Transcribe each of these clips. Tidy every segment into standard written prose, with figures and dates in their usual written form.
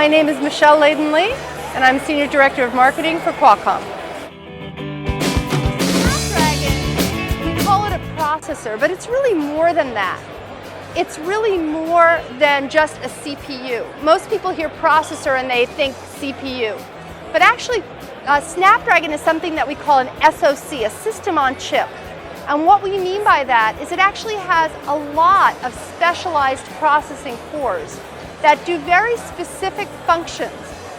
My name is Michelle Leyden, and I'm Senior Director of Marketing for Qualcomm. Snapdragon, we call it a processor, but it's really more than that. It's really more than just a CPU. Most people hear processor and they think CPU. But actually, Snapdragon is something that we call an SoC, a system on chip. And what we mean by that is it actually has a lot of specialized processing cores that do very specific functions.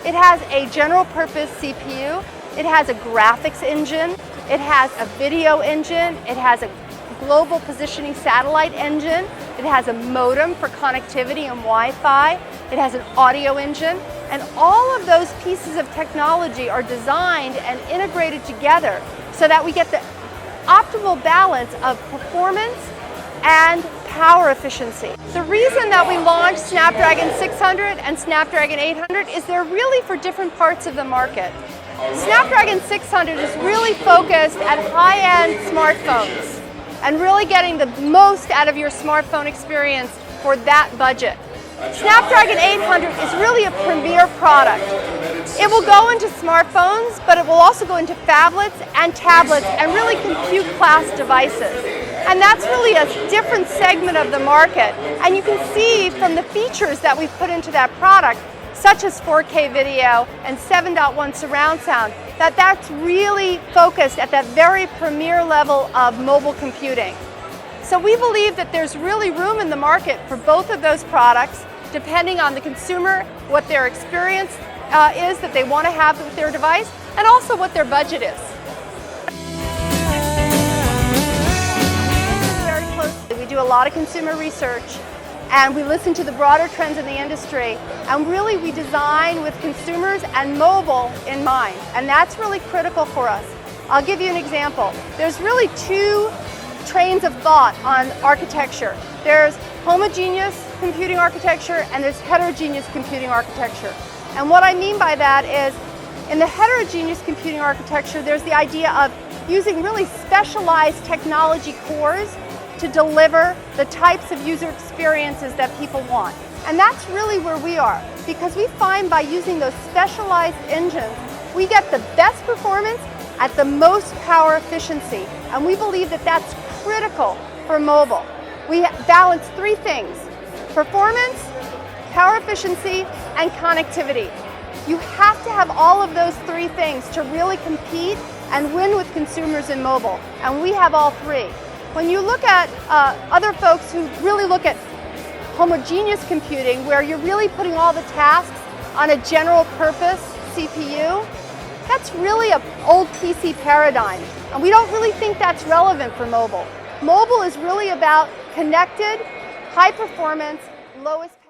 It has a general purpose CPU, it has a graphics engine, it has a video engine, it has a global positioning satellite engine, it has a modem for connectivity and Wi-Fi, it has an audio engine, and all of those pieces of technology are designed and integrated together so that we get the optimal balance of performance and power efficiency. The reason that we launched Snapdragon 600 and Snapdragon 800 is they're really for different parts of the market. Snapdragon 600 is really focused at high-end smartphones and really getting the most out of your smartphone experience for that budget. Snapdragon 800 is really a premier product. It will go into smartphones, but it will also go into phablets and tablets and really compute class devices. And that's really a different segment of the market. And you can see from the features that we've put into that product, such as 4K video and 7.1 surround sound, that that's really focused at that very premier level of mobile computing. So we believe that there's really room in the market for both of those products, depending on the consumer, what their experience is that they want to have with their device, and also what their budget is. Very closely. We do a lot of consumer research, and we listen to the broader trends in the industry, and really we design with consumers and mobile in mind, and that's really critical for us. I'll give you an example. There's really two trains of thought on architecture. There's homogeneous computing architecture and there's heterogeneous computing architecture. And what I mean by that is, in the heterogeneous computing architecture, there's the idea of using really specialized technology cores to deliver the types of user experiences that people want. And that's really where we are, because we find by using those specialized engines, we get the best performance at the most power efficiency. And we believe that that's critical for mobile. We balance three things: performance, power efficiency, and connectivity. You have to have all of those three things to really compete and win with consumers in mobile, and we have all three. When you look at other folks who really look at homogeneous computing, where you're really putting all the tasks on a general purpose CPU, that's really an old PC paradigm, and we don't really think that's relevant for mobile. Mobile is really about connected, high performance, lowest